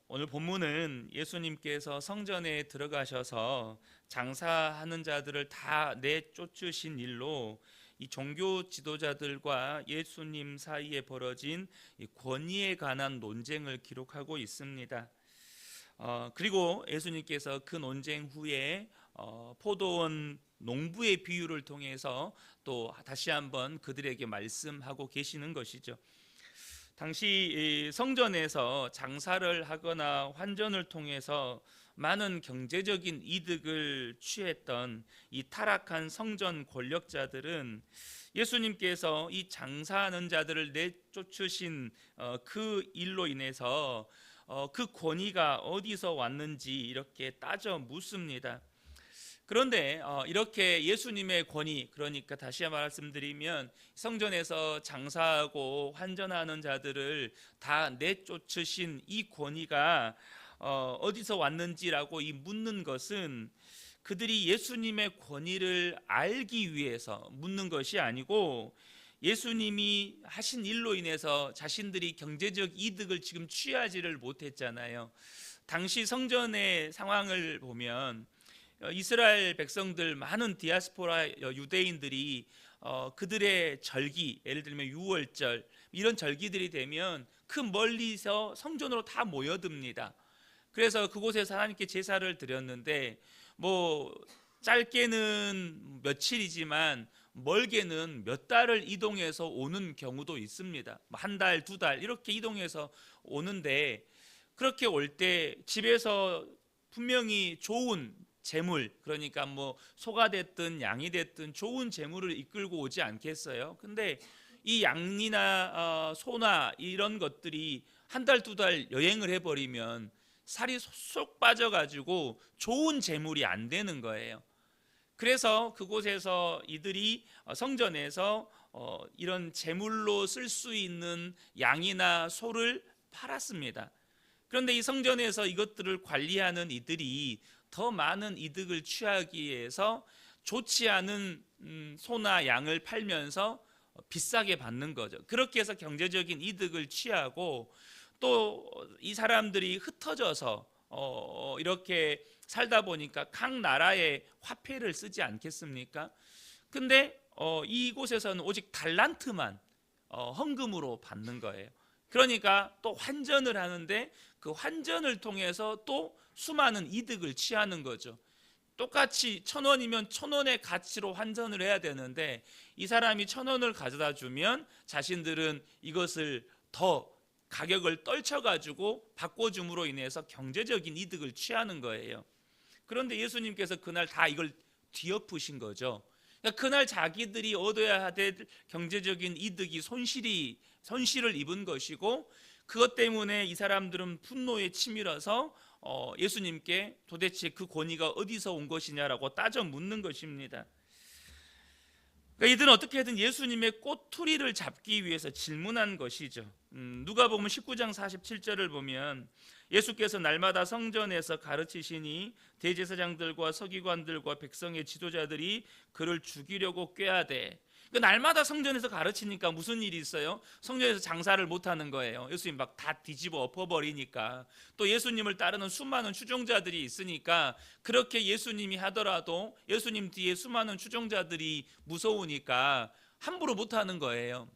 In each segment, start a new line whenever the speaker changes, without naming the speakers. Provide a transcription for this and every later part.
오늘 본문은 예수님께서 성전에 들어가셔서 장사하는 자들을 다 내쫓으신 일로 이 종교 지도자들과 예수님 사이에 벌어진 이 권위에 관한 논쟁을 기록하고 있습니다. 그리고 예수님께서 그 논쟁 후에 포도원 농부의 비유를 통해서 또 다시 한번 그들에게 말씀하고 계시는 것이죠. 당시 성전에서 장사를 하거나 환전을 통해서 많은 경제적인 이득을 취했던 이 타락한 성전 권력자들은 예수님께서 이 장사하는 자들을 내쫓으신 그 일로 인해서 그 권위가 어디서 왔는지 이렇게 따져 묻습니다. 그런데 이렇게 예수님의 권위, 그러니까 다시 말씀드리면 성전에서 장사하고 환전하는 자들을 다 내쫓으신 이 권위가 어디서 왔는지라고 이 묻는 것은 그들이 예수님의 권위를 알기 위해서 묻는 것이 아니고, 예수님이 하신 일로 인해서 자신들이 경제적 이득을 지금 취하지를 못했잖아요. 당시 성전의 상황을 보면 이스라엘 백성들, 많은 디아스포라 유대인들이 그들의 절기, 예를 들면 유월절 이런 절기들이 되면 그 멀리서 성전으로 다 모여듭니다. 그래서 그곳에서 하나님께 제사를 드렸는데, 뭐 짧게는 며칠이지만 멀게는 몇 달을 이동해서 오는 경우도 있습니다. 한 달, 두 달 이렇게 이동해서 오는데, 그렇게 올 때 집에서 분명히 좋은 재물, 그러니까 뭐 소가 됐든 양이 됐든 좋은 재물을 이끌고 오지 않겠어요? 근데 이 양이나 소나 이런 것들이 한 달, 두 달 여행을 해버리면 살이 쏙 빠져가지고 좋은 재물이 안 되는 거예요. 그래서 그곳에서 이들이 성전에서 이런 재물로 쓸 수 있는 양이나 소를 팔았습니다. 그런데 이 성전에서 이것들을 관리하는 이들이 더 많은 이득을 취하기 위해서 좋지 않은 소나 양을 팔면서 비싸게 받는 거죠. 그렇게 해서 경제적인 이득을 취하고, 또 이 사람들이 흩어져서 이렇게 살다 보니까 각 나라의 화폐를 쓰지 않겠습니까? 근데 이곳에서는 오직 달란트만 헌금으로 받는 거예요. 그러니까 또 환전을 하는데 그 환전을 통해서 또 수많은 이득을 취하는 거죠. 똑같이 1,000원이면 1,000원의 가치로 환전을 해야 되는데, 이 사람이 1,000원을 가져다 주면 자신들은 이것을 더 가격을 떨쳐가지고 바꿔줌으로 인해서 경제적인 이득을 취하는 거예요. 그런데 예수님께서 그날 다 이걸 뒤엎으신 거죠. 그러니까 그날 자기들이 얻어야 될 경제적인 이득이 손실을 입은 것이고, 그것 때문에 이 사람들은 분노에 치밀어서 예수님께 도대체 그 권위가 어디서 온 것이냐라고 따져 묻는 것입니다. 그러니까 이들은 어떻게든 예수님의 꼬투리를 잡기 위해서 질문한 것이죠. 누가복음 19장 47절을 보면 예수께서 날마다 성전에서 가르치시니 대제사장들과 서기관들과 백성의 지도자들이 그를 죽이려고 꾀하되. 날마다 성전에서 가르치니까 무슨 일이 있어요? 성전에서 장사를 못하는 거예요. 예수님 막 다 뒤집어 엎어버리니까. 또 예수님을 따르는 수많은 추종자들이 있으니까, 그렇게 예수님이 하더라도 예수님 뒤에 수많은 추종자들이 무서우니까 함부로 못하는 거예요.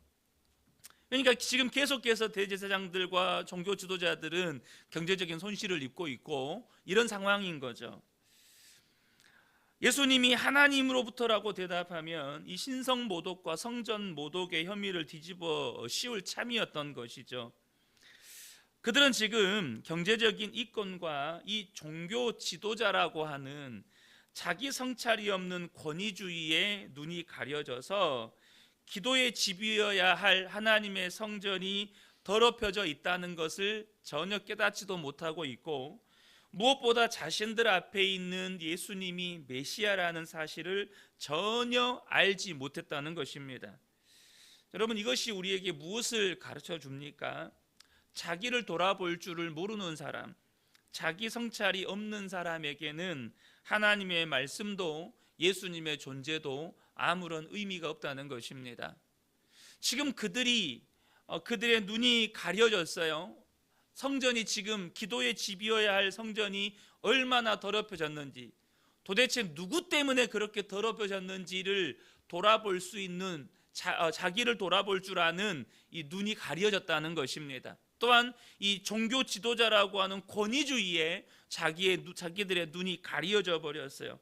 그러니까 지금 계속해서 대제사장들과 종교 지도자들은 경제적인 손실을 입고 있고, 이런 상황인 거죠. 예수님이 하나님으로부터라고 대답하면 이 신성 모독과 성전 모독의 혐의를 뒤집어 씌울 참이었던 것이죠. 그들은 지금 경제적인 이권과 이 종교 지도자라고 하는 자기 성찰이 없는 권위주의에 눈이 가려져서 기도의 집이어야 할 하나님의 성전이 더럽혀져 있다는 것을 전혀 깨닫지도 못하고 있고, 무엇보다 자신들 앞에 있는 예수님이 메시아라는 사실을 전혀 알지 못했다는 것입니다. 여러분, 이것이 우리에게 무엇을 가르쳐 줍니까? 자기를 돌아볼 줄을 모르는 사람, 자기 성찰이 없는 사람에게는 하나님의 말씀도 예수님의 존재도 아무런 의미가 없다는 것입니다. 지금 그들의 눈이 가려졌어요. 성전이 지금 기도의 집이어야 할 성전이 얼마나 더럽혀졌는지, 도대체 누구 때문에 그렇게 더럽혀졌는지를 돌아볼 수 있는 자기를 돌아볼 줄 아는 이 눈이 가려졌다는 것입니다. 또한 이 종교 지도자라고 하는 권위주의에 자기들의 눈이 가려져 버렸어요.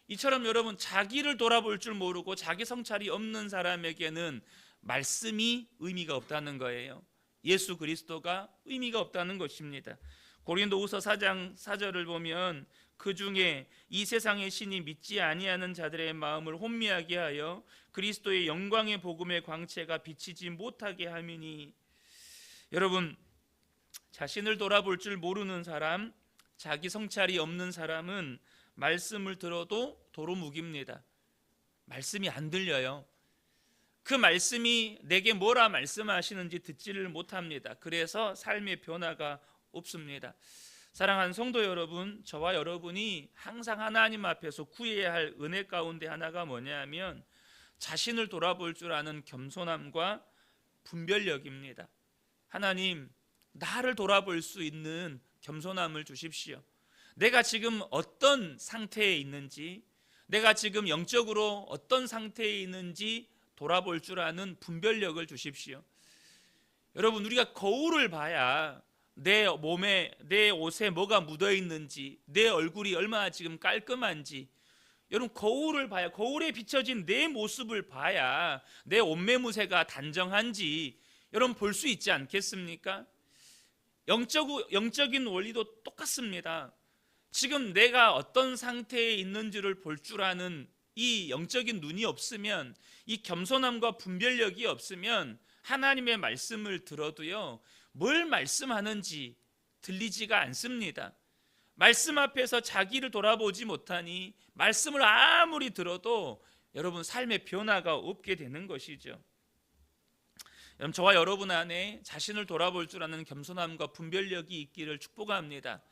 이처럼 여러분, 자기를 돌아볼 줄 모르고 자기 성찰이 없는 사람에게는 말씀이 의미가 없다는 거예요. 예수 그리스도가 의미가 없다는 것입니다. 고린도후서 4장 4절을 보면 그 중에 이 세상의 신이 믿지 아니하는 자들의 마음을 혼미하게 하여 그리스도의 영광의 복음의 광채가 비치지 못하게 함이니. 여러분, 자신을 돌아볼 줄 모르는 사람, 자기 성찰이 없는 사람은 말씀을 들어도 도루묵입니다. 말씀이 안 들려요. 그 말씀이 내게 뭐라 말씀하시는지 듣지를 못합니다. 그래서 삶의 변화가 없습니다. 사랑하는 성도 여러분, 저와 여러분이 항상 하나님 앞에서 구해야 할 은혜 가운데 하나가 뭐냐면 자신을 돌아볼 줄 아는 겸손함과 분별력입니다. 하나님, 나를 돌아볼 수 있는 겸손함을 주십시오. 내가 지금 어떤 상태에 있는지, 내가 지금 영적으로 어떤 상태에 있는지 돌아볼 줄 아는 분별력을 주십시오. 여러분, 우리가 거울을 봐야 내 몸에, 내 옷에 뭐가 묻어 있는지, 내 얼굴이 얼마나 지금 깔끔한지, 여러분 거울을 봐야, 거울에 비춰진 내 모습을 봐야 내 옷매무새가 단정한지 여러분 볼 수 있지 않겠습니까? 영적인 원리도 똑같습니다. 지금 내가 어떤 상태에 있는지를 볼 줄 아는 이 영적인 눈이 없으면, 이 겸손함과 분별력이 없으면 하나님의 말씀을 들어도요, 뭘 말씀하는지 들리지가 않습니다. 말씀 앞에서 자기를 돌아보지 못하니 말씀을 아무리 들어도 여러분 삶의 변화가 없게 되는 것이죠. 여러분, 저와 여러분 안에 자신을 돌아볼 줄 아는 겸손함과 분별력이 있기를 축복합니다.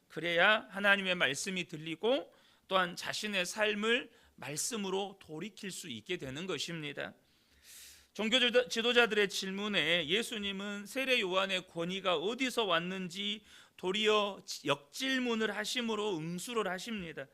그래야 하나님의 말씀이 들리고 또한 자신의 삶을 말씀으로 돌이킬 수 있게 되는 것입니다. 종교 지도자들의 질문에 예수님은 세례 요한의 권위가 어디서 왔는지 도리어 역질문을 하심으로 응수를 하십니다.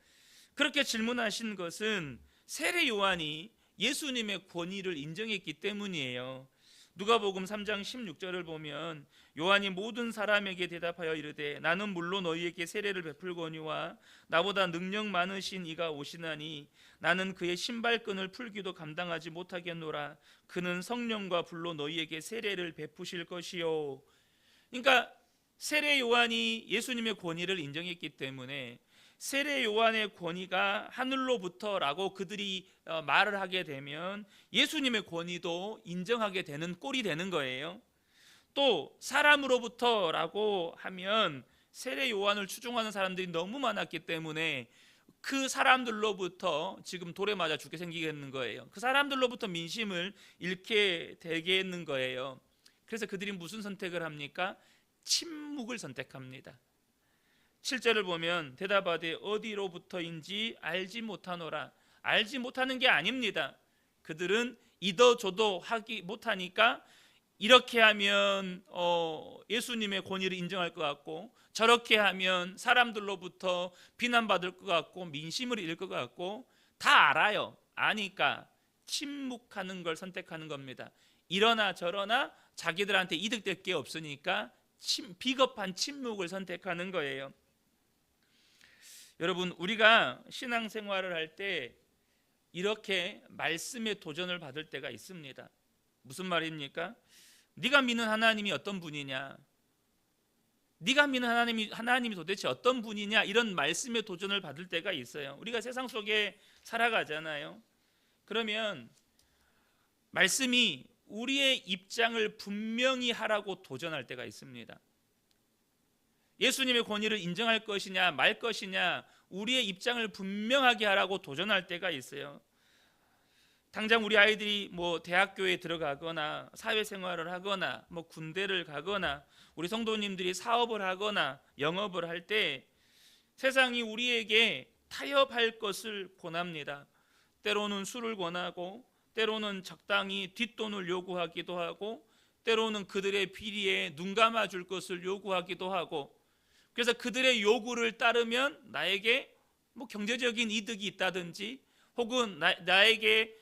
그렇게 질문하신 것은 세례 요한이 예수님의 권위를 인정했기 때문이에요. 누가복음 3장 16절을 보면 요한이 모든 사람에게 대답하여 이르되 나는 물론 너희에게 세례를 베풀거니와 나보다 능력 많으신 이가 오시나니 나는 그의 신발끈을 풀기도 감당하지 못하겠노라. 그는 성령과 불로 너희에게 세례를 베푸실 것이요. 그러니까 세례 요한이 예수님의 권위를 인정했기 때문에 세례 요한의 권위가 하늘로부터라고 그들이 말을 하게 되면 예수님의 권위도 인정하게 되는 꼴이 되는 거예요. 또 사람으로부터라고 하면 세례 요한을 추종하는 사람들이 너무 많았기 때문에 그 사람들로부터 지금 돌에 맞아 죽게 생기겠는 거예요. 그 사람들로부터 민심을 잃게 되겠는 거예요. 그래서 그들이 무슨 선택을 합니까? 침묵을 선택합니다. 7절을 보면 대답하되 어디로부터인지 알지 못하노라. 알지 못하는 게 아닙니다. 그들은 이도저도 하기 못하니까 이렇게 하면 예수님의 권위를 인정할 것 같고, 저렇게 하면 사람들로부터 비난받을 것 같고 민심을 잃을 것 같고, 다 알아요. 아니까 침묵하는 걸 선택하는 겁니다. 이러나 저러나 자기들한테 이득될 게 없으니까 비겁한 침묵을 선택하는 거예요. 여러분, 우리가 신앙생활을 할 때 이렇게 말씀의 도전을 받을 때가 있습니다. 무슨 말입니까? 네가 믿는 하나님이 어떤 분이냐, 네가 믿는 하나님이 도대체 어떤 분이냐, 이런 말씀의 도전을 받을 때가 있어요. 우리가 세상 속에 살아가잖아요. 그러면 말씀이 우리의 입장을 분명히 하라고 도전할 때가 있습니다. 예수님의 권위를 인정할 것이냐 말 것이냐, 우리의 입장을 분명하게 하라고 도전할 때가 있어요. 당장 우리 아이들이 대학교에 들어가거나 사회생활을 하거나 군대를 가거나 우리 성도님들이 사업을 하거나 영업을 할 때 세상이 우리에게 타협할 것을 권합니다. 때로는 술을 권하고, 때로는 적당히 뒷돈을 요구하기도 하고, 때로는 그들의 비리에 눈 감아줄 것을 요구하기도 하고, 그래서 그들의 요구를 따르면 나에게 뭐 경제적인 이득이 있다든지, 혹은 나에게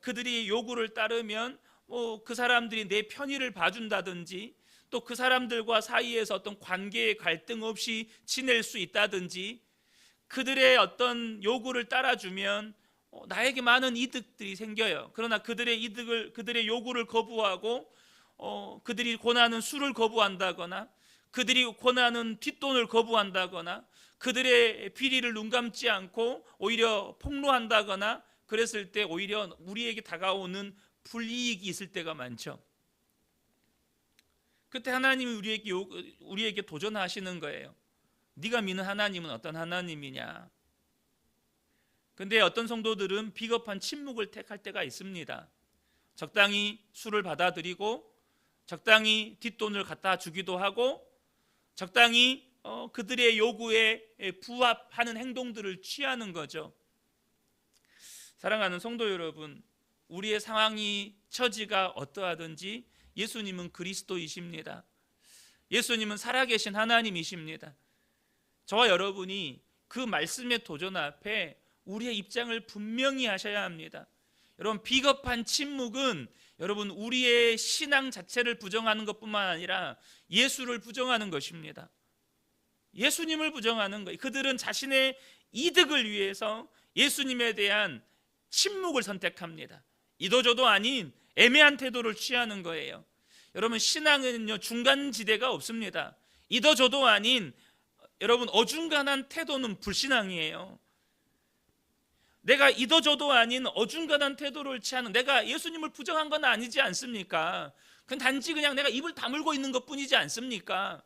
그들이 요구를 따르면 그 사람들이 내 편의를 봐준다든지, 또 그 사람들과 사이에서 어떤 관계의 갈등 없이 지낼 수 있다든지, 그들의 어떤 요구를 따라주면 나에게 많은 이득들이 생겨요. 그러나 그들의 요구를 거부하고 그들이 권하는 술을 거부한다거나, 그들이 권하는 뒷돈을 거부한다거나, 그들의 비리를 눈감지 않고 오히려 폭로한다거나 그랬을 때 오히려 우리에게 다가오는 불이익이 있을 때가 많죠. 그때 하나님이 우리에게 도전하시는 거예요. 네가 믿는 하나님은 어떤 하나님이냐. 근데 어떤 성도들은 비겁한 침묵을 택할 때가 있습니다. 적당히 술을 받아들이고, 적당히 뒷돈을 갖다 주기도 하고, 적당히 그들의 요구에 부합하는 행동들을 취하는 거죠. 사랑하는 성도 여러분, 우리의 상황이 처지가 어떠하든지 예수님은 그리스도이십니다. 예수님은 살아계신 하나님이십니다. 저와 여러분이 그 말씀의 도전 앞에 우리의 입장을 분명히 하셔야 합니다. 여러분, 비겁한 침묵은 여러분 우리의 신앙 자체를 부정하는 것뿐만 아니라 예수를 부정하는 것입니다. 예수님을 부정하는 거예요. 그들은 자신의 이득을 위해서 예수님에 대한 침묵을 선택합니다. 이도저도 아닌 애매한 태도를 취하는 거예요. 여러분, 신앙은요 중간지대가 없습니다. 이도저도 아닌 여러분 어중간한 태도는 불신앙이에요. 내가 이도저도 아닌 어중간한 태도를 취하는, 내가 예수님을 부정한 건 아니지 않습니까? 그건 단지 그냥 내가 입을 다물고 있는 것뿐이지 않습니까?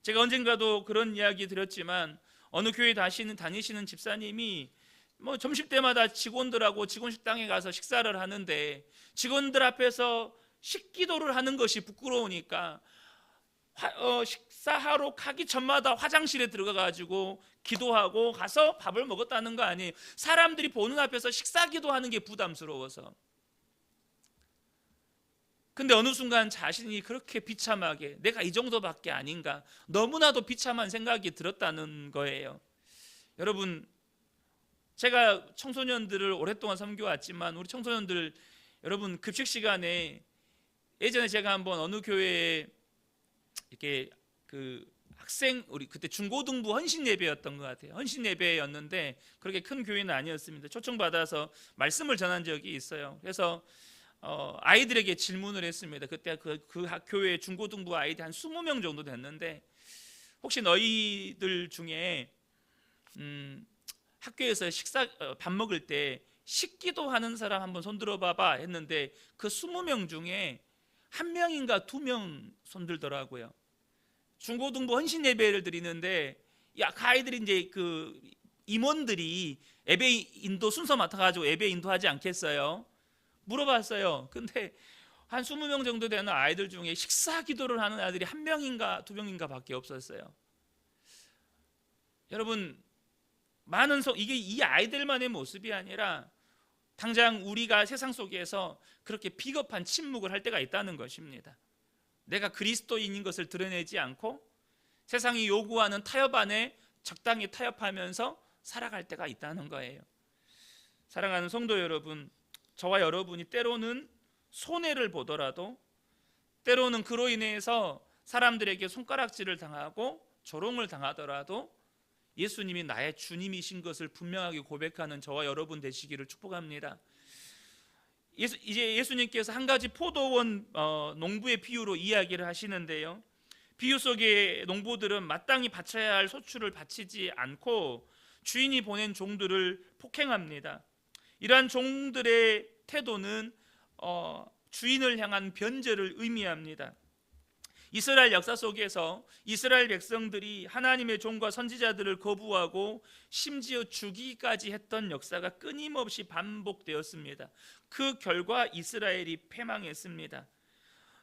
제가 언젠가도 그런 이야기 드렸지만, 어느 교회 다니시는 집사님이 점심때마다 직원들하고 직원 식당에 가서 식사를 하는데, 직원들 앞에서 식기도를 하는 것이 부끄러우니까 식사하러 가기 전마다 화장실에 들어가가지고 기도하고 가서 밥을 먹었다는 거 아니에요. 사람들이 보는 앞에서 식사 기도하는 게 부담스러워서. 근데 어느 순간 자신이 그렇게 비참하게, 내가 이 정도밖에 아닌가, 너무나도 비참한 생각이 들었다는 거예요. 여러분, 제가 청소년들을 오랫동안 섬겨왔지만, 우리 청소년들 여러분 급식 시간에, 예전에 제가 한번 어느 교회에 이렇게 우리 그때 중고등부 헌신 예배였던 것 같아요. 헌신 예배였는데 그렇게 큰 교회는 아니었습니다. 초청받아서 말씀을 전한 적이 있어요. 그래서 아이들에게 질문을 했습니다. 그때 그 교회 중고등부 아이들 한 20명 정도 됐는데, 혹시 너희들 중에 학교에서 밥 먹을 때 식기도 하는 사람 한번 손 들어봐봐 했는데, 그 20명 중에 1명인가 2명 손 들더라고요. 중고등부 헌신 예배를 드리는데, 그 아이들이 이제 그 임원들이 예배 인도 순서 맡아가지고 예배 인도하지 않겠어요? 물어봤어요. 근데 한 20명 정도 되는 아이들 중에 식사 기도를 하는 아이들이 1명인가 2명인가 밖에 없었어요. 여러분, 이게 이 아이들만의 모습이 아니라 당장 우리가 세상 속에서 그렇게 비겁한 침묵을 할 때가 있다는 것입니다. 내가 그리스도인인 것을 드러내지 않고 세상이 요구하는 타협 안에 적당히 타협하면서 살아갈 때가 있다는 거예요. 사랑하는 성도 여러분, 저와 여러분이 때로는 손해를 보더라도, 때로는 그로 인해서 사람들에게 손가락질을 당하고 조롱을 당하더라도 예수님이 나의 주님이신 것을 분명하게 고백하는 저와 여러분 되시기를 축복합니다. 이제 예수님께서 한 가지 포도원 농부의 비유로 이야기를 하시는데요, 비유 속의 농부들은 마땅히 바쳐야 할 소출을 바치지 않고 주인이 보낸 종들을 폭행합니다. 이러한 종들의 태도는 주인을 향한 변절을 의미합니다. 이스라엘 역사 속에서 이스라엘 백성들이 하나님의 종과 선지자들을 거부하고 심지어 죽이기까지 했던 역사가 끊임없이 반복되었습니다. 그 결과 이스라엘이 패망했습니다.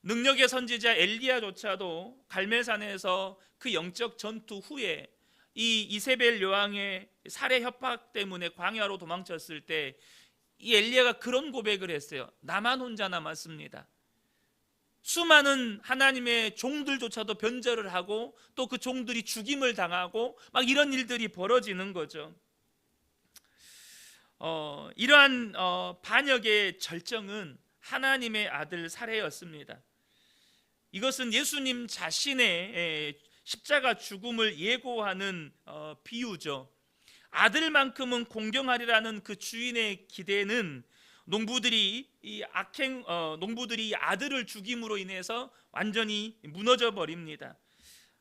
능력의 선지자 엘리야조차도 갈멜산에서 그 영적 전투 후에 이 이세벨 여왕의 살해 협박 때문에 광야로 도망쳤을 때 이 엘리야가 그런 고백을 했어요. 나만 혼자 남았습니다. 수많은 하나님의 종들조차도 변절을 하고 또 그 종들이 죽임을 당하고 막 이런 일들이 벌어지는 거죠. 이러한 반역의 절정은 하나님의 아들 살해였습니다. 이것은 예수님 자신의 십자가 죽음을 예고하는 비유죠. 아들만큼은 공경하리라는 그 주인의 기대는 농부들이 농부들이 아들을 죽임으로 인해서 완전히 무너져 버립니다.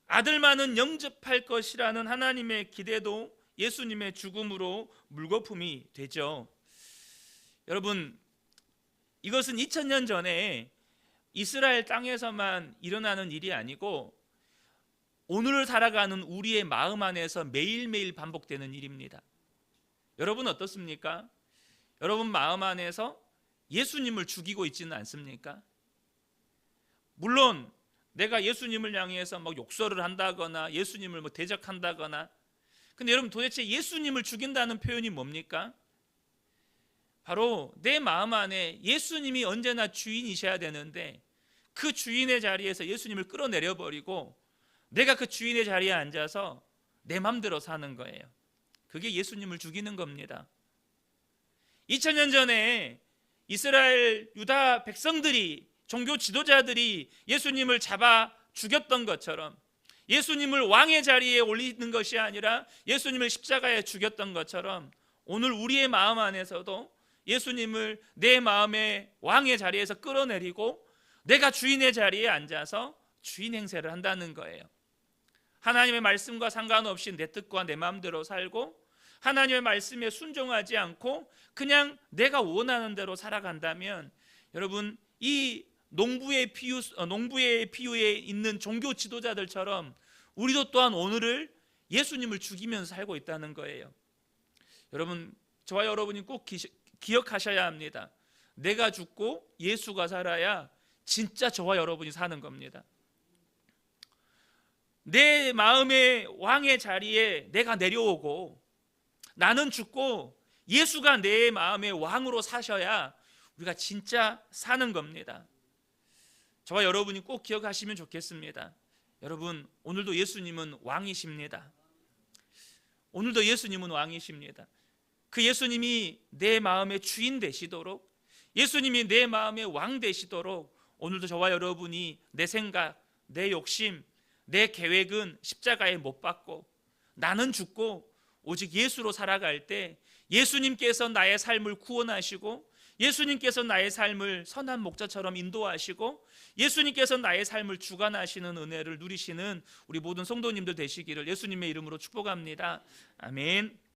아들만은 영접할 것이라는 하나님의 기대도 예수님의 죽음으로 물거품이 되죠. 여러분, 이것은 2000년 전에 이스라엘 땅에서만 일어나는 일이 아니고 오늘을 살아가는 우리의 마음 안에서 매일매일 반복되는 일입니다. 여러분 어떻습니까? 여러분 마음 안에서 예수님을 죽이고 있지는 않습니까? 물론 내가 예수님을 향해서 막 욕설을 한다거나 예수님을 대적한다거나, 근데 여러분 도대체 예수님을 죽인다는 표현이 뭡니까? 바로 내 마음 안에 예수님이 언제나 주인이셔야 되는데 그 주인의 자리에서 예수님을 끌어내려 버리고 내가 그 주인의 자리에 앉아서 내 맘대로 사는 거예요. 그게 예수님을 죽이는 겁니다. 2000년 전에 이스라엘 유다 백성들이, 종교 지도자들이 예수님을 잡아 죽였던 것처럼, 예수님을 왕의 자리에 올리는 것이 아니라 예수님을 십자가에 죽였던 것처럼, 오늘 우리의 마음 안에서도 예수님을 내 마음의 왕의 자리에서 끌어내리고 내가 주인의 자리에 앉아서 주인 행세를 한다는 거예요. 하나님의 말씀과 상관없이 내 뜻과 내 마음대로 살고 하나님의 말씀에 순종하지 않고 그냥 내가 원하는 대로 살아간다면, 여러분 이 농부의 비유에 있는 종교 지도자들처럼 우리도 또한 오늘을 예수님을 죽이면서 살고 있다는 거예요. 여러분, 저와 여러분이 꼭 기억하셔야 합니다. 내가 죽고 예수가 살아야 진짜 저와 여러분이 사는 겁니다. 내 마음의 왕의 자리에 내가 내려오고 나는 죽고 예수가 내 마음의 왕으로 사셔야 우리가 진짜 사는 겁니다. 저와 여러분이 꼭 기억하시면 좋겠습니다. 여러분, 오늘도 예수님은 왕이십니다. 오늘도 예수님은 왕이십니다. 그 예수님이 내 마음의 주인 되시도록, 예수님이 내 마음의 왕 되시도록 오늘도 저와 여러분이 내 생각, 내 욕심, 내 계획은 십자가에 못 박고 나는 죽고 오직 예수로 살아갈 때 예수님께서 나의 삶을 구원하시고 예수님께서 나의 삶을 선한 목자처럼 인도하시고 예수님께서 나의 삶을 주관하시는 은혜를 누리시는 우리 모든 성도님들 되시기를 예수님의 이름으로 축복합니다. 아멘.